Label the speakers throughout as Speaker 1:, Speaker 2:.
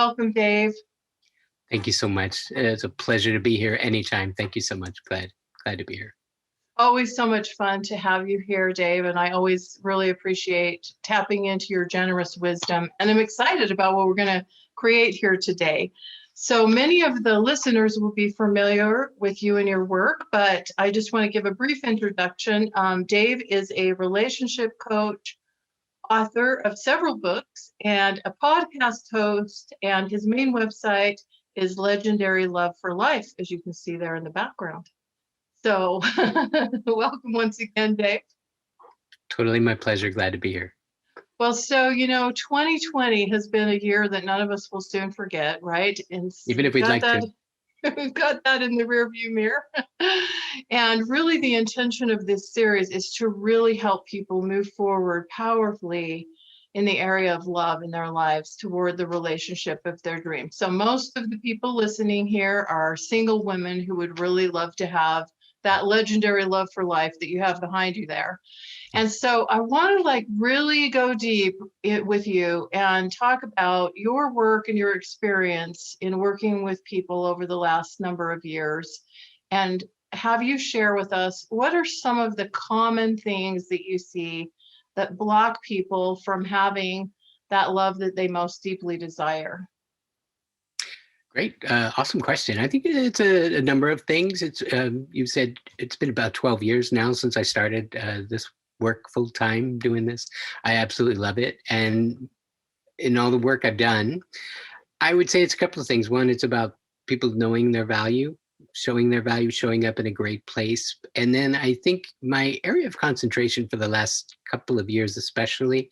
Speaker 1: Welcome, Dave.
Speaker 2: Thank you so much. It's a pleasure to be here anytime. Thank you so much. Glad to be here.
Speaker 1: Always so much fun to have you here, Dave, and I always really appreciate tapping into your generous wisdom. And I'm excited about what we're going to create here today. So many of the listeners will be familiar with you and your work, but I just want to give a brief introduction. Dave is a relationship coach, author of several books, and a podcast host, and his main website is Legendary Love for Life, as you can see there in the background. So welcome once again, Dave.
Speaker 2: Totally my pleasure. Glad to be here.
Speaker 1: Well, so, 2020 has been a year that none of us will soon forget, right? And
Speaker 2: even if we'd like to.
Speaker 1: We've got that in the rearview mirror. And really the intention of this series is to really help people move forward powerfully in the area of love in their lives toward the relationship of their dreams. So most of the people listening here are single women who would really love to have that legendary love for life that you have behind you there. And so I want to really go deep with you and talk about your work and your experience in working with people over the last number of years, and have you share with us what are some of the common things that you see that block people from having that love that they most deeply desire?
Speaker 2: Great. Awesome question. I think it's a number of things. It's you said it's been about 12 years now since I started this work full time doing this. I absolutely love it. And in all the work I've done, I would say it's a couple of things. One, it's about people knowing their value, showing their value, showing up in a great place. And then I think my area of concentration for the last couple of years especially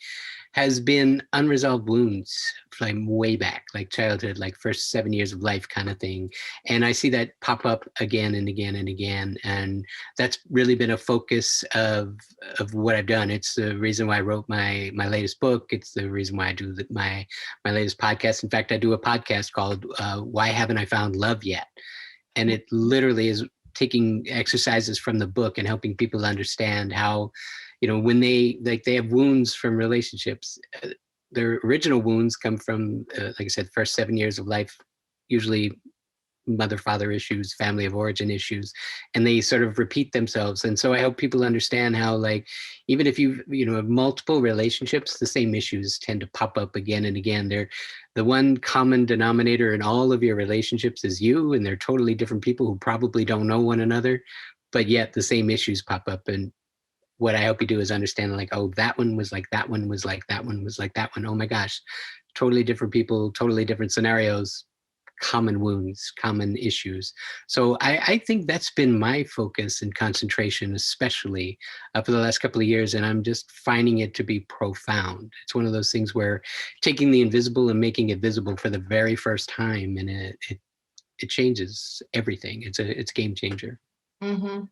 Speaker 2: has been unresolved wounds from way back, like childhood, like first 7 years of life kind of thing. And I see that pop up again and again and again. And that's really been a focus of what I've done. It's the reason why I wrote my latest book. It's the reason why I do my latest podcast. In fact, I do a podcast called Why Haven't I Found Love Yet? And it literally is taking exercises from the book and helping people understand how, when they have wounds from relationships, their original wounds come from, like I said, first 7 years of life, usually mother-father issues, family of origin issues, and they sort of repeat themselves. And so I help people understand how, even if you have multiple relationships, the same issues tend to pop up again and again. They're the one common denominator in all of your relationships is you, and they're totally different people who probably don't know one another, but yet the same issues pop up. And what I hope you do is understand, that one was like that one was like that one was like that one. Oh my gosh, totally different people, totally different scenarios, common wounds, common issues. So I think that's been my focus and concentration, especially for the last couple of years. And I'm just finding it to be profound. It's one of those things where taking the invisible and making it visible for the very first time, and it changes everything. It's a game changer.
Speaker 1: Mm-hmm.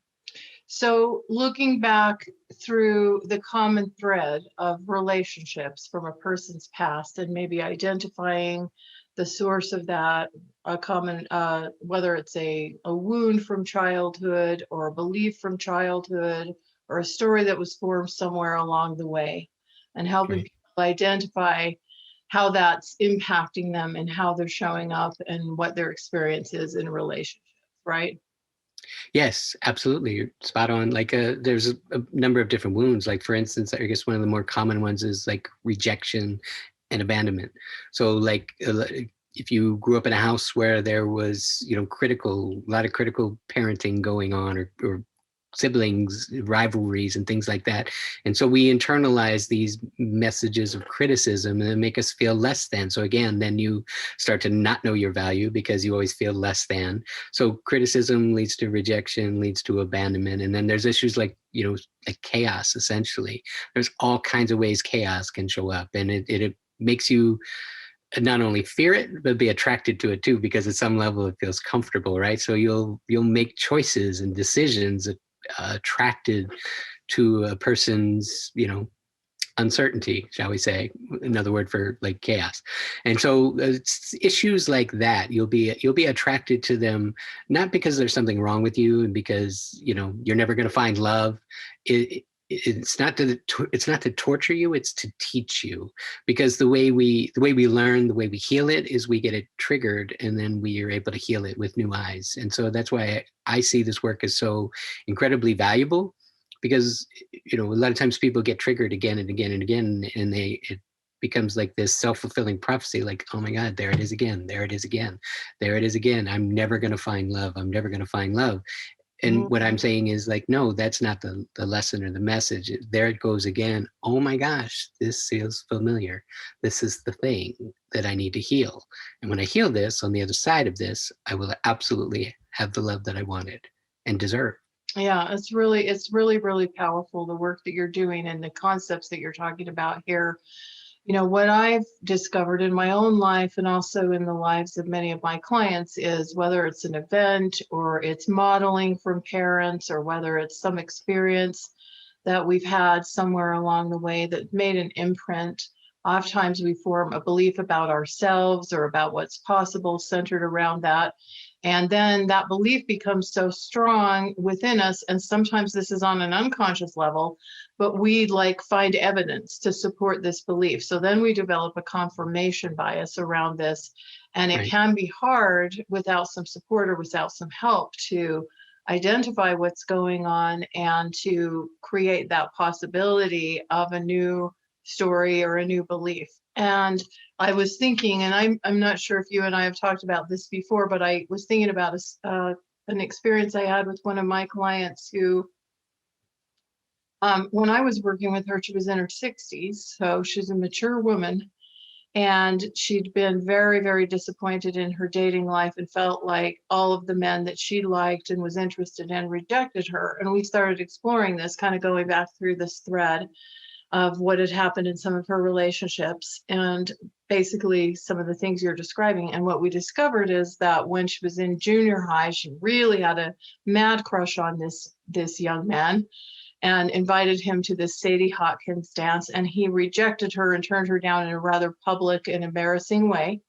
Speaker 1: So looking back through the common thread of relationships from a person's past and maybe identifying the source of that, a common, whether it's a wound from childhood or a belief from childhood or a story that was formed somewhere along the way, and helping people identify how that's impacting them and how they're showing up and what their experience is in relationships, right?
Speaker 2: Yes, absolutely. You're spot on. There's a number of different wounds. Like, for instance, I guess one of the more common ones is rejection and abandonment. So if you grew up in a house where there was, a lot of critical parenting going on, or siblings, rivalries and things like that. And so we internalize these messages of criticism and they make us feel less than. So again, then you start to not know your value because you always feel less than. So criticism leads to rejection, leads to abandonment. And then there's issues like chaos, essentially. There's all kinds of ways chaos can show up, and it makes you not only fear it, but be attracted to it too, because at some level it feels comfortable, right? So you'll make choices and decisions attracted to a person's, uncertainty, shall we say, another word for chaos. And so it's issues like that, you'll be attracted to them, not because there's something wrong with you and because, you're never going to find love. it's not to torture you, it's to teach you, because the way we learn, the way we heal it is we get it triggered, and then we are able to heal it with new eyes. And so that's why I see this work as so incredibly valuable, because a lot of times people get triggered again and again and again, and it becomes like this self-fulfilling prophecy, like, oh my God, there it is again, there it is again, there it is again, I'm never going to find love, I'm never going to find love. And what I'm saying is, like, no, that's not the lesson or the message. There it goes again. Oh my gosh, this feels familiar. This is the thing that I need to heal. And when I heal this, on the other side of this, I will absolutely have the love that I wanted and deserve.
Speaker 1: Yeah, it's really, really powerful, the work that you're doing and the concepts that you're talking about here. What I've discovered in my own life and also in the lives of many of my clients is, whether it's an event or it's modeling from parents, or whether it's some experience that we've had somewhere along the way that made an imprint, oftentimes we form a belief about ourselves or about what's possible centered around that. And then that belief becomes so strong within us. And sometimes this is on an unconscious level, but we find evidence to support this belief. So then we develop a confirmation bias around this. And it
Speaker 2: Right.
Speaker 1: can be hard without some support or without some help to identify what's going on and to create that possibility of a new story or a new belief. And I was thinking, and I'm not sure if you and I have talked about this before, but I was thinking about an experience I had with one of my clients who, when I was working with her, she was in her 60s, so she's a mature woman, and she'd been very, very disappointed in her dating life and felt like all of the men that she liked and was interested in rejected her. And we started exploring this, kind of going back through this thread of what had happened in some of her relationships, and basically some of the things you're describing. And what we discovered is that when she was in junior high, she really had a mad crush on this young man and invited him to this Sadie Hawkins dance, and he rejected her and turned her down in a rather public and embarrassing way.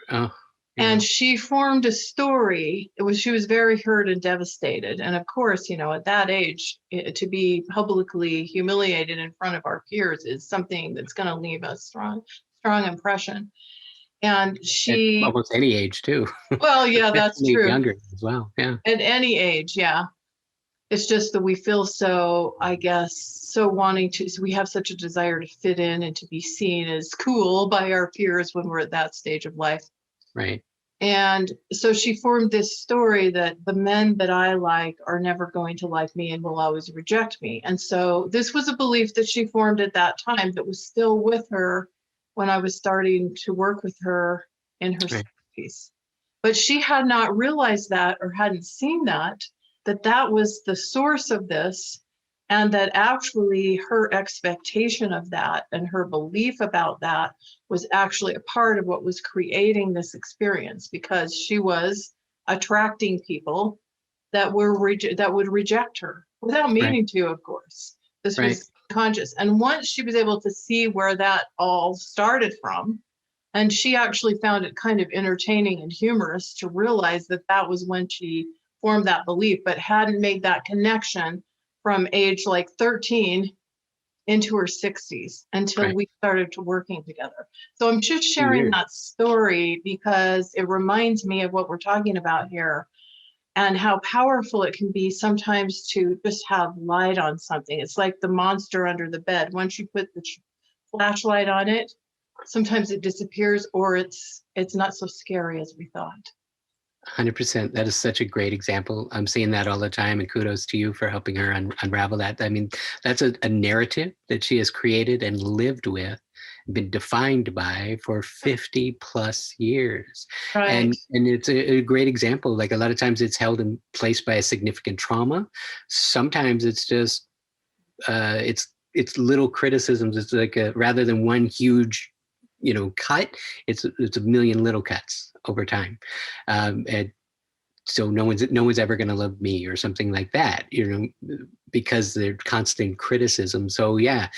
Speaker 2: Oh,
Speaker 1: yeah. And she formed a story. She was very hurt and devastated. And of course, at that age, to be publicly humiliated in front of our peers is something that's going to leave a strong impression. And she,
Speaker 2: at almost any age too.
Speaker 1: Well, yeah, that's true.
Speaker 2: Younger as well. Yeah.
Speaker 1: At any age, yeah. It's just that we feel so, I guess, so we have such a desire to fit in and to be seen as cool by our peers when we're at that stage of life.
Speaker 2: Right.
Speaker 1: And so she formed this story that the men that I like are never going to like me and will always reject me. And so this was a belief that she formed at that time that was still with her when I was starting to work with her in her 60s. But she had not realized that, or hadn't seen that was the source of this, and that actually her expectation of that and her belief about that was actually a part of what was creating this experience, because she was attracting people that would reject her without meaning to, of course. This was conscious. And once she was able to see where that all started from, and she actually found it kind of entertaining and humorous to realize that that was when she formed that belief, but hadn't made that connection from age 13 into her 60s until we started working together. So I'm just sharing that story because it reminds me of what we're talking about here and how powerful it can be sometimes to just have light on something. It's like the monster under the bed. Once you put the flashlight on it, sometimes it disappears, or it's not so scary as we thought.
Speaker 2: 100%. That is such a great example. I'm seeing that all the time, and kudos to you for helping her unravel that. I mean, that's a narrative that she has created and lived with, been defined by for 50 plus years.
Speaker 1: Right.
Speaker 2: And it's a great example. Like, a lot of times it's held in place by a significant trauma. Sometimes it's just, it's little criticisms. It's like rather than one huge, cut, it's a million little cuts over time. And so no one's ever going to love me or something like that, because they're constant criticism. So yeah,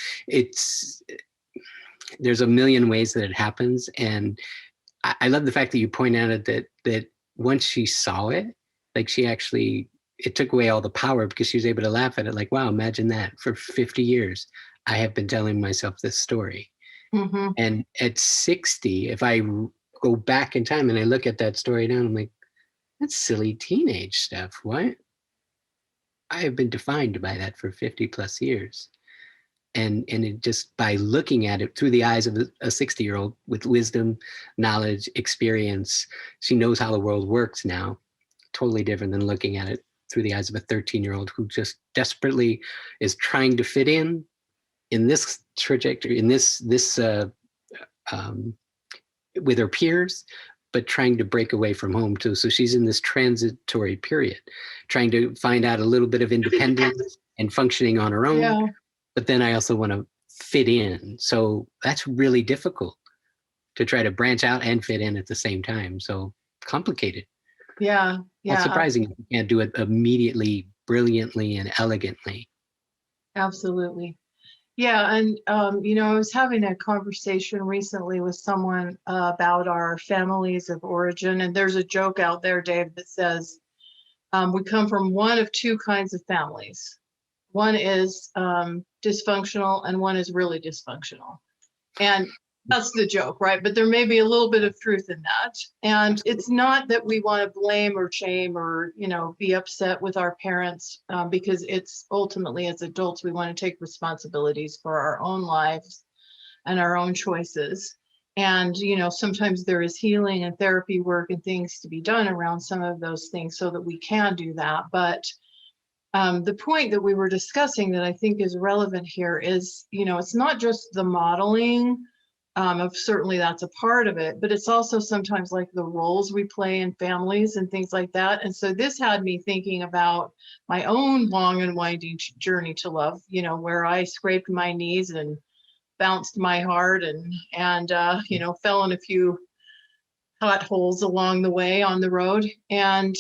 Speaker 2: there's a million ways that it happens. And I love the fact that you point out that once she saw it, like, she actually it took away all the power because she was able to laugh at it like, wow, imagine that. For 50 years, I have been telling myself this story.
Speaker 1: Mm-hmm.
Speaker 2: And at 60, if I go back in time and I look at that story now, I'm like, that's silly teenage stuff. What? I have been defined by that for 50 plus years. And it just by looking at it through the eyes of a 60-year-old with wisdom, knowledge, experience, she knows how the world works now. Totally different than looking at it through the eyes of a 13-year-old who just desperately is trying to fit in this trajectory, in this with her peers, but trying to break away from home too. So she's in this transitory period, trying to find out a little bit of independence and functioning on her own.
Speaker 1: Yeah.
Speaker 2: But then I also want to fit in. So that's really difficult to try to branch out and fit in at the same time. So complicated.
Speaker 1: Yeah.
Speaker 2: Not surprising if you can't do it immediately, brilliantly, and elegantly.
Speaker 1: Absolutely. Yeah. And, I was having a conversation recently with someone about our families of origin. And there's a joke out there, Dave, that says we come from one of two kinds of families. One is dysfunctional and one is really dysfunctional. And that's the joke, right? But there may be a little bit of truth in that. And it's not that we want to blame or shame or, be upset with our parents because it's ultimately as adults, we want to take responsibilities for our own lives and our own choices. And, sometimes there is healing and therapy work and things to be done around some of those things so that we can do that. But the point that we were discussing that I think is relevant here is, it's not just the modeling of certainly that's a part of it, but it's also sometimes like the roles we play in families and things like that. And so this had me thinking about my own long and winding journey to love, where I scraped my knees and bounced my heart and fell in a few potholes along the way on the road. And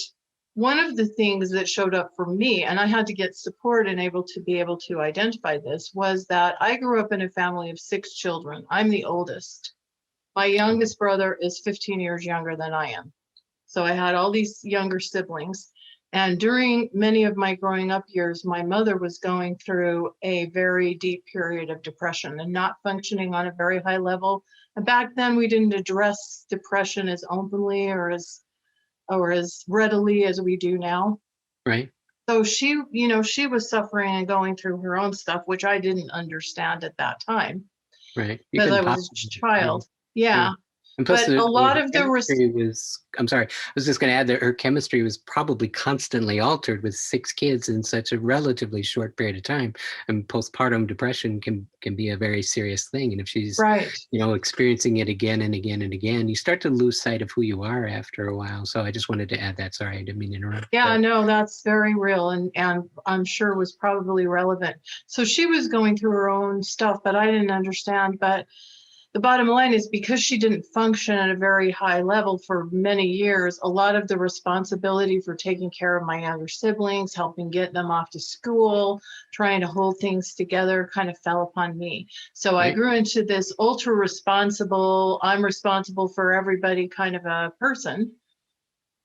Speaker 1: one of the things that showed up for me, and I had to get support and be able to identify this, was that I grew up in a family of 6 children. I'm the oldest. My youngest brother is 15 years younger than I am. So I had all these younger siblings. And during many of my growing up years, my mother was going through a very deep period of depression and not functioning on a very high level. And back then we didn't address depression as openly or as readily as we do now.
Speaker 2: Right.
Speaker 1: So she was suffering and going through her own stuff, which I didn't understand at that time.
Speaker 2: Right.
Speaker 1: Because I was a child. Yeah.
Speaker 2: And plus,
Speaker 1: but a lot of the
Speaker 2: chemistry was, I'm sorry, I was just going to add that her chemistry was probably constantly altered with 6 kids in such a relatively short period of time. And postpartum depression can be a very serious thing. And if she's,
Speaker 1: right,
Speaker 2: experiencing it again and again and again, you start to lose sight of who you are after a while. So I just wanted to add that. Sorry, I didn't mean to interrupt.
Speaker 1: Yeah, no, that's very real and I'm sure was probably relevant. So she was going through her own stuff, but I didn't understand. But the bottom line is because she didn't function at a very high level for many years, a lot of the responsibility for taking care of my younger siblings, helping get them off to school, trying to hold things together kind of fell upon me. So I grew into this ultra responsible, I'm responsible for everybody kind of a person.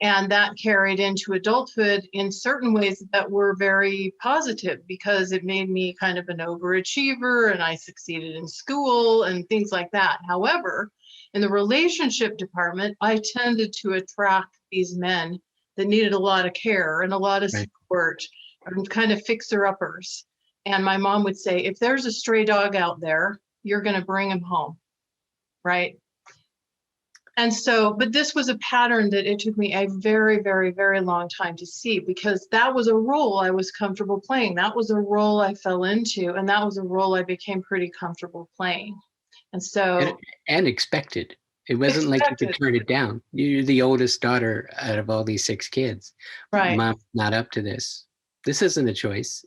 Speaker 1: And that carried into adulthood in certain ways that were very positive because it made me kind of an overachiever and I succeeded in school and things like that. However, in the relationship department, I tended to attract these men that needed a lot of care and a lot of support and kind of fixer-uppers. And my mom would say, if there's a stray dog out there, you're going to bring him home, right? And so, but this was a pattern that it took me a very, very, very long time to see because that was a role I was comfortable playing. That was a role I fell into, and that was a role I became pretty comfortable playing. And so,
Speaker 2: and expected. It wasn't like you could turn it down. You're the oldest daughter out of all these 6 kids.
Speaker 1: Right.
Speaker 2: Mom's not up to this. This isn't a choice.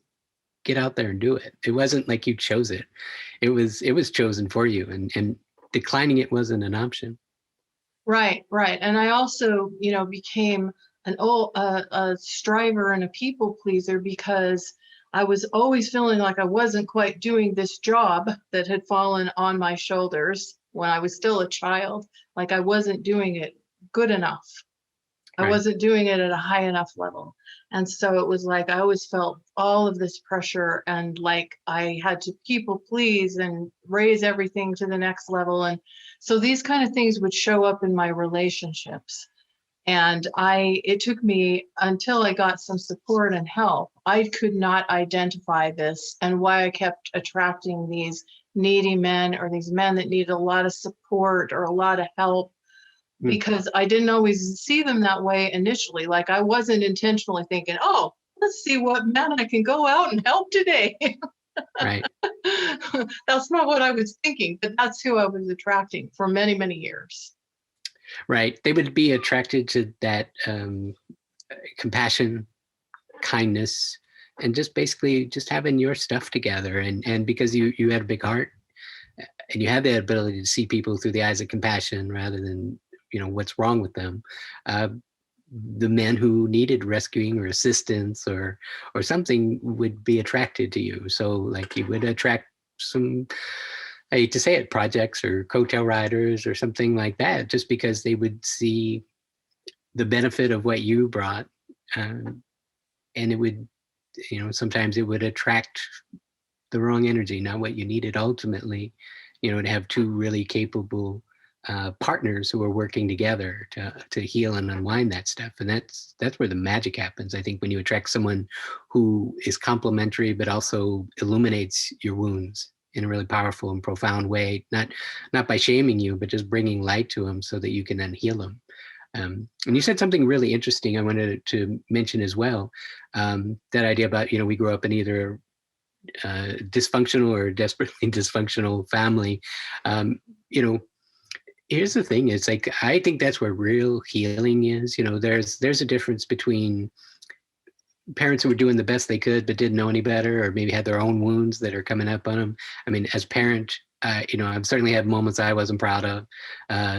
Speaker 2: Get out there and do it. It wasn't like you chose it. It was chosen for you, and declining it wasn't an option.
Speaker 1: Right. And I also, became a striver and a people pleaser because I was always feeling like I wasn't quite doing this job that had fallen on my shoulders when I was still a child, like I wasn't doing it good enough. I wasn't doing it at a high enough level. And so it was like I always felt all of this pressure and like I had to people please and raise everything to the next level. And so these kind of things would show up in my relationships. And it took me until I got some support and help. I could not identify this and why I kept attracting these needy men or these men that needed a lot of support or a lot of help, because I didn't always see them that way initially. Like I wasn't intentionally thinking, oh, let's see what men I can go out and help today.
Speaker 2: Right.
Speaker 1: That's not what I was thinking, but that's who I was attracting for many, many years.
Speaker 2: Right. They would be attracted to that compassion, kindness, and just basically just having your stuff together. And because you had a big heart and you had the ability to see people through the eyes of compassion rather than, what's wrong with them. The men who needed rescuing or assistance or something would be attracted to you. So like you would attract some, I hate to say it, projects or coattail riders or something like that, just because they would see the benefit of what you brought. And it would, sometimes it would attract the wrong energy, not what you needed ultimately, to have two really capable partners who are working together to heal and unwind that stuff. And that's where the magic happens. I think when you attract someone who is complementary, but also illuminates your wounds in a really powerful and profound way, not by shaming you, but just bringing light to them so that you can then heal them. And you said something really interesting I wanted to mention as well. That idea about, we grow up in either dysfunctional or desperately dysfunctional family. Here's the thing, it's like I think that's where real healing is. There's a difference between parents who were doing the best they could but didn't know any better, or maybe had their own wounds that are coming up on them. I mean, as parent, I've certainly had moments I wasn't proud of,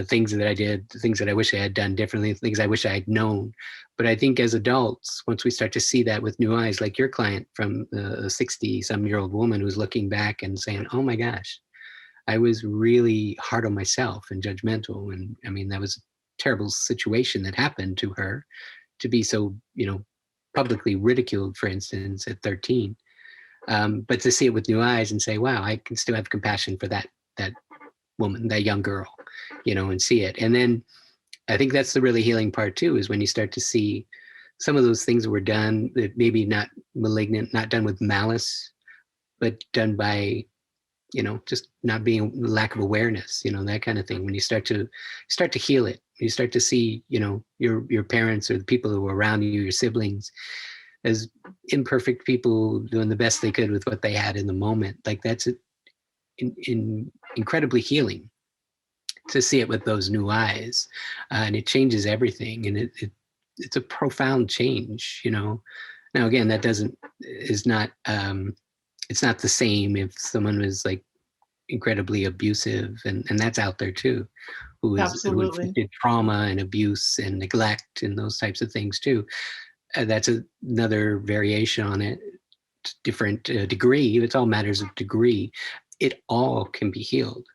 Speaker 2: things that I did, things that I wish I had done differently, things I wish I had known. But I think as adults, once we start to see that with new eyes, like your client from the 60-some-year-old woman who's looking back and saying, oh my gosh, I was really hard on myself and judgmental. And I mean, that was a terrible situation that happened to her to be so, publicly ridiculed, for instance, at 13. But to see it with new eyes and say, wow, I can still have compassion for that woman, that young girl, and see it. And then I think that's the really healing part too, is when you start to see some of those things that were done that maybe not malignant, not done with malice, but done by, just not being lack of awareness, that kind of thing. When you start to heal it, you start to see, your parents or the people who were around you, your siblings, as imperfect people doing the best they could with what they had in the moment. Like that's incredibly healing to see it with those new eyes, and it changes everything. And it's a profound change. Now again, that is not. It's not the same if someone was like incredibly abusive, and that's out there too, who inflicted trauma and abuse and neglect and those types of things too. That's another variation on it, different degree. It's all matters of degree. It all can be healed,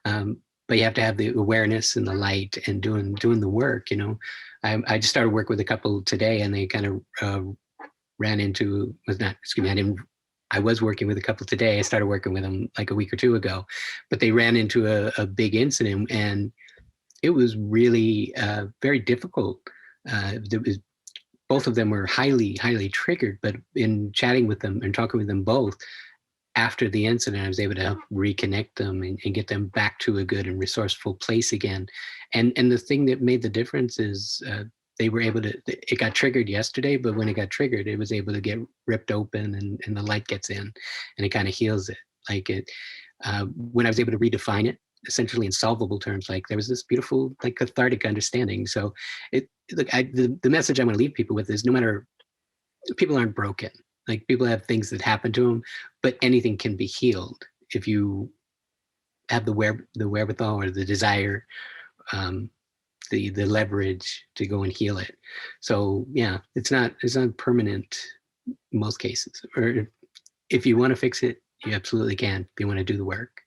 Speaker 2: but you have to have the awareness and the light and doing the work. I just started work with a couple today, and they kind of ran into I was working with a couple today. I started working with them like a week or two ago, but they ran into a big incident, and it was really very difficult. Both of them were highly, highly triggered, but in chatting with them and talking with them both after the incident, I was able to help reconnect them and get them back to a good and resourceful place again. And the thing that made the difference is they were able to, it got triggered yesterday, but when it got triggered, it was able to get ripped open and the light gets in and it kind of heals it. Like when I was able to redefine it, essentially in solvable terms, like there was this beautiful, like cathartic understanding. So the message I want to leave people with is no matter, people aren't broken. Like people have things that happen to them, but anything can be healed if you have the wherewithal or the desire, the leverage to go and heal it. So yeah, it's not permanent in most cases. Or if you want to fix it, you absolutely can. If you want to do the work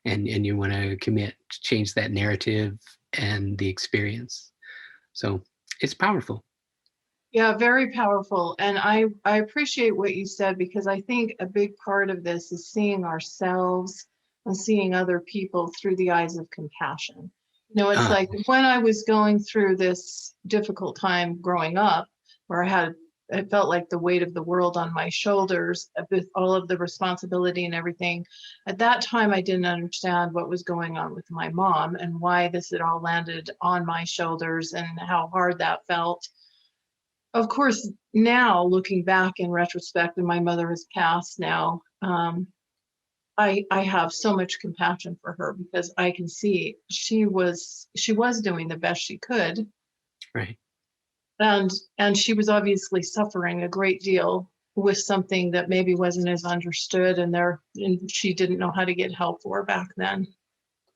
Speaker 2: and you want to commit to change that narrative and the experience. So It's powerful.
Speaker 1: Yeah, very powerful. And I appreciate what you said, because I think a big part of this is seeing ourselves and seeing other people through the eyes of compassion. It's
Speaker 2: Uh,
Speaker 1: like when I was going through this difficult time growing up, where I felt like the weight of the world on my shoulders with all of the responsibility and everything. At that time, I didn't understand what was going on with my mom and why this had all landed on my shoulders and how hard that felt. Of course, now looking back in retrospect, and my mother has passed now, I have so much compassion for her, because I can see she was doing the best she could,
Speaker 2: right.
Speaker 1: and she was obviously suffering a great deal with something that maybe wasn't as understood, and she didn't know how to get help for back then.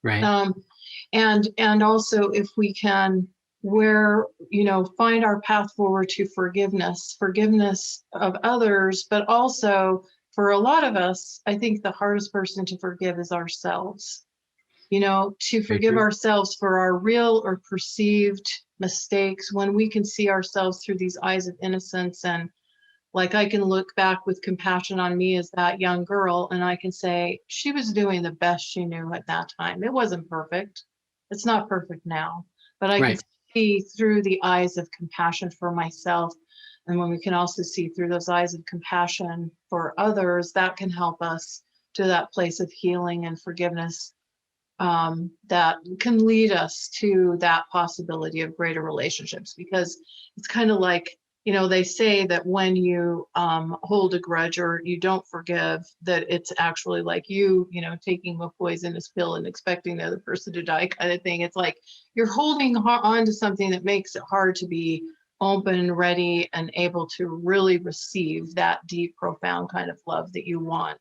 Speaker 2: Right.
Speaker 1: Um, and also, if we can, find our path forward to forgiveness of others, but also for a lot of us, I think the hardest person to forgive is ourselves. To
Speaker 2: Very
Speaker 1: forgive
Speaker 2: true.
Speaker 1: ourselves for our real or perceived mistakes, when we can see ourselves through these eyes of innocence. And like, I can look back with compassion on me as that young girl, and I can say she was doing the best she knew at that time. It wasn't perfect. It's not perfect now, but I can
Speaker 2: Right.
Speaker 1: see through the eyes of compassion for myself. And when we can also see through those eyes of compassion for others, that can help us to that place of healing and forgiveness, that can lead us to that possibility of greater relationships. Because it's kind of like, they say that when you hold a grudge or you don't forgive, that it's actually like taking a poisonous pill and expecting the other person to die, kind of thing. It's like you're holding on to something that makes it hard to be open, ready, and able to really receive that deep, profound kind of love that you want.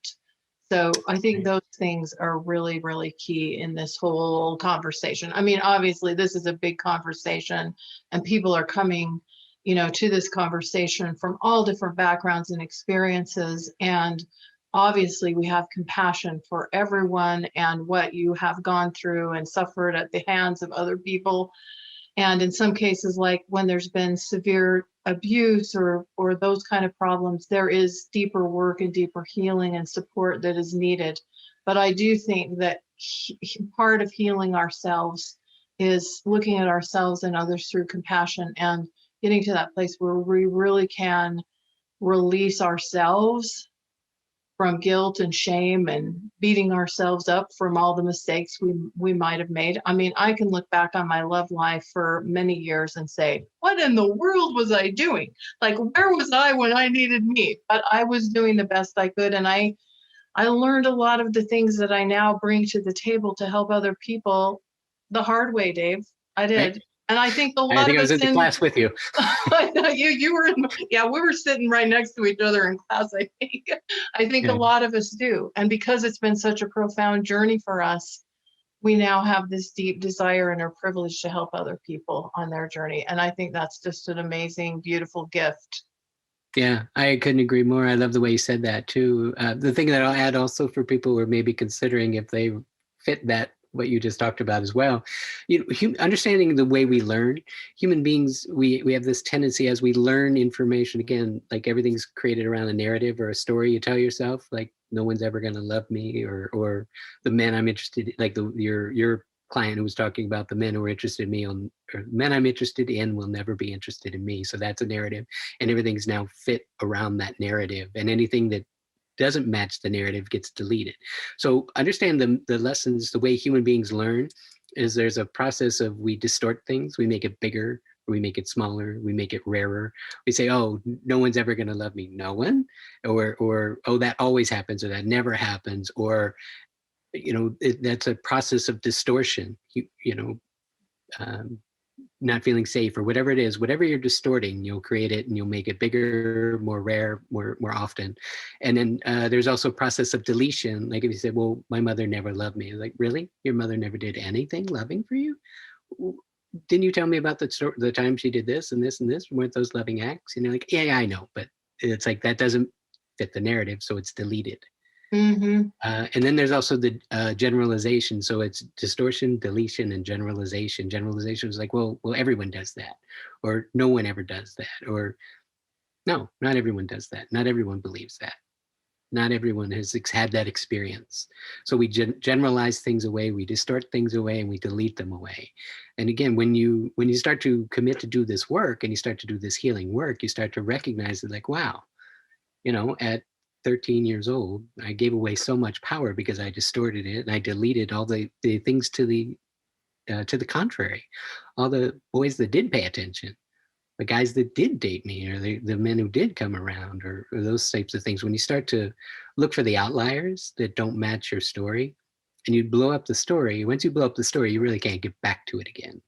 Speaker 1: So I think
Speaker 2: Right.
Speaker 1: those things are really, really key in this whole conversation. I mean, obviously, this is a big conversation, and people are coming, to this conversation from all different backgrounds and experiences. And obviously, we have compassion for everyone and what you have gone through and suffered at the hands of other people. And in some cases, like when there's been severe abuse or those kind of problems, there is deeper work and deeper healing and support that is needed. But I do think that part of healing ourselves is looking at ourselves and others through compassion, and getting to that place where we really can release ourselves from guilt and shame and beating ourselves up from all the mistakes we might have made. I mean, I can look back on my love life for many years and say, what in the world was I doing? Like, where was I when I needed me? But I was doing the best I could, and I learned a lot of the things that I now bring to the table to help other people the hard way, Dave. I
Speaker 2: Right.
Speaker 1: did. And I think a
Speaker 2: I
Speaker 1: lot
Speaker 2: think
Speaker 1: of
Speaker 2: I was
Speaker 1: us
Speaker 2: in the
Speaker 1: in
Speaker 2: class with you.
Speaker 1: you were in, yeah, we were sitting right next to each other in class, I think. I think a
Speaker 2: Yeah.
Speaker 1: lot of us do. And because it's been such a profound journey for us, we now have this deep desire and are privileged to help other people on their journey. And I think that's just an amazing, beautiful gift.
Speaker 2: Yeah, I couldn't agree more. I love the way you said that too. The thing that I'll add also for people who are maybe considering if they fit that, what you just talked about as well, understanding the way we learn. Human beings, we have this tendency as we learn information, again, like everything's created around a narrative or a story you tell yourself, like no one's ever going to love me, or the men I'm interested in, like your client who was talking about the men who are interested in me or men I'm interested in will never be interested in me. So that's a narrative, and everything's now fit around that narrative, and anything that doesn't match the narrative gets deleted. So understand the lessons, the way human beings learn is there's a process of we distort things, we make it bigger, we make it smaller, we make it rarer. We say, oh, no one's ever going to love me. No one. Or oh, that always happens, or that never happens, or that's a process of distortion. Um, not feeling safe, or whatever it is, whatever you're distorting, you'll create it and you'll make it bigger, more rare, more often. And then there's also a process of deletion. Like if you said, well, my mother never loved me, like, really, your mother never did anything loving for you? Didn't you tell me about the time she did this and this and this? Weren't those loving acts? Like, yeah, I know, but it's like that doesn't fit the narrative, so it's deleted. And then there's also the generalization. So it's distortion, deletion, and generalization. Generalization is like, well, everyone does that, or no one ever does that, or no, not everyone does that. Not everyone believes that. Not everyone has had that experience. So we generalize things away, we distort things away, and we delete them away. And again, when you start to commit to do this work and you start to do this healing work, you start to recognize that, like, wow, at 13 years old, I gave away so much power because I distorted it, and I deleted all the things to the contrary. All the boys that did pay attention, the guys that did date me, or the men who did come around, or those types of things. When you start to look for the outliers that don't match your story, and you blow up the story, once you blow up the story, you really can't get back to it again.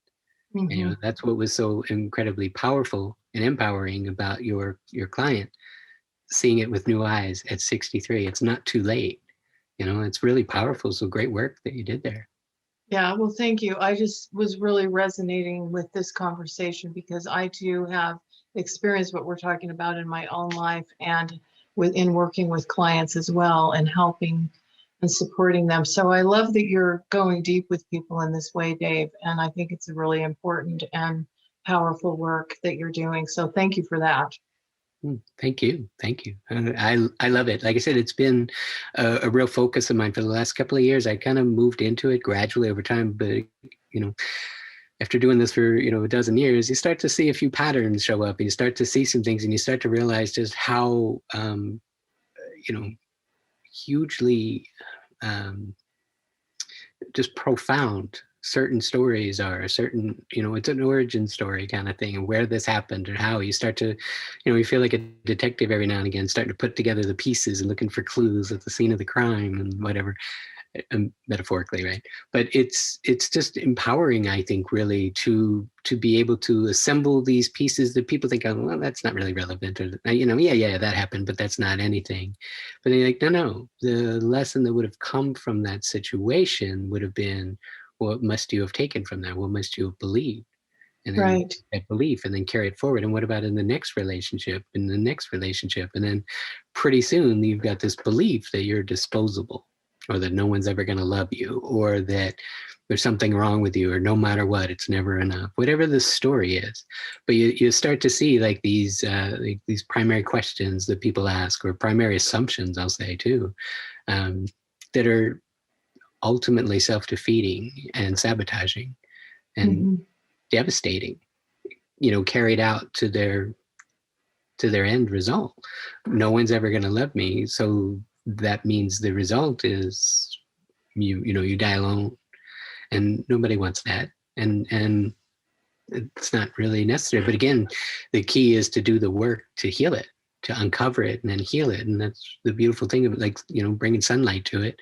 Speaker 2: And that's what was so incredibly powerful and empowering about your client, seeing it with new eyes at 63. It's not too late. It's really powerful. So great work that you did there.
Speaker 1: Yeah, well, thank you. I just was really resonating with this conversation because I too have experienced what we're talking about in my own life and within working with clients as well, and helping and supporting them. So I love that you're going deep with people in this way, Dave. And I think it's a really important and powerful work that you're doing. So thank you for that.
Speaker 2: Thank you. I love it. Like I said, it's been a real focus of mine for the last couple of years. I kind of moved into it gradually over time, but after doing this for a dozen years, you start to see a few patterns show up, and you start to see some things, and you start to realize just how hugely just profound certain stories are. Certain, it's an origin story kind of thing, and where this happened and how. You start to, you feel like a detective every now and again, starting to put together the pieces and looking for clues at the scene of the crime and whatever, metaphorically, right? But it's just empowering, I think, really to be able to assemble these pieces that people think, oh, well, that's not really relevant, or yeah, that happened, but that's not anything. But they're like, no, the lesson that would have come from that situation would have been, what must you have taken from that? What must you have believed? And then
Speaker 1: Right.
Speaker 2: that belief, and then carry it forward. And what about in the next relationship, in the next relationship? And then pretty soon you've got this belief that you're disposable, or that no one's ever going to love you, or that there's something wrong with you, or no matter what, it's never enough, whatever the story is. But you start to see like these primary questions that people ask, or primary assumptions, I'll say too, that are ultimately self-defeating and sabotaging and devastating, carried out to their end result. No one's ever going to love me, so that means the result is you die alone, and nobody wants that, and it's not really necessary. But again, the key is to do the work to heal it, to uncover it, and then heal it. And that's the beautiful thing of it, like bringing sunlight to it.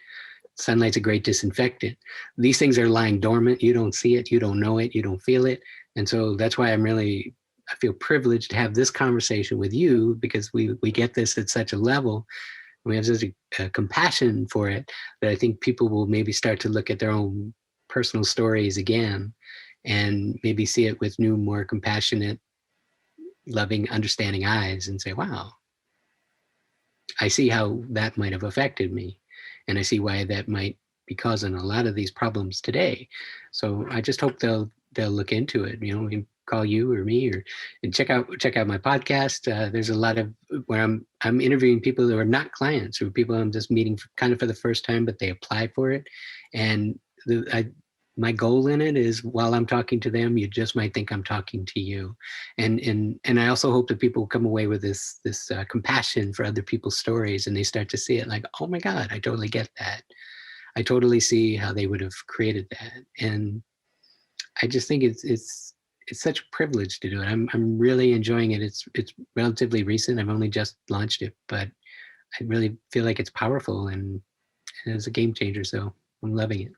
Speaker 2: Sunlight's a great disinfectant. These things are lying dormant. You don't see it, you don't know it, you don't feel it. And so that's why I feel privileged to have this conversation with you, because we get this at such a level. We have such a compassion for it, that I think people will maybe start to look at their own personal stories again, and maybe see it with new, more compassionate, loving, understanding eyes, and say, wow, I see how that might have affected me. And I see why that might be causing a lot of these problems today. So I just hope they'll look into it. Call you or me, and check out my podcast. There's a lot of where I'm interviewing people that are not clients, or people I'm just meeting kind of for the first time, but they apply for it. And my goal in it is, while I'm talking to them, you just might think I'm talking to you. And I also hope that people come away with this compassion for other people's stories, and they start to see it like, oh my God, I totally get that. I totally see how they would have created that. And I just think it's such a privilege to do it. I'm really enjoying it. It's relatively recent. I've only just launched it, but I really feel like it's powerful, and it's a game changer. So I'm loving it.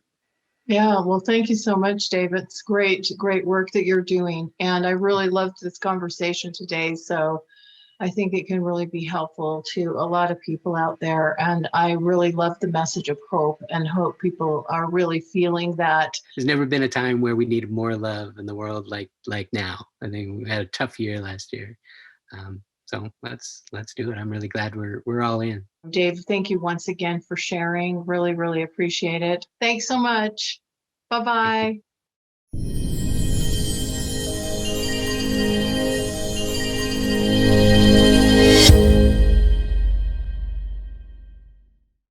Speaker 1: Yeah, well, thank you so much, Dave. It's great work that you're doing. And I really loved this conversation today. So I think it can really be helpful to a lot of people out there. And I really love the message of hope, and hope people are really feeling that.
Speaker 2: There's never been a time where we needed more love in the world like now. I think we had a tough year last year. So So let's do it. I'm really glad we're all in.
Speaker 1: Dave, thank you once again for sharing. Really, really appreciate it. Thanks so much.
Speaker 2: Thank you.
Speaker 1: Bye-bye.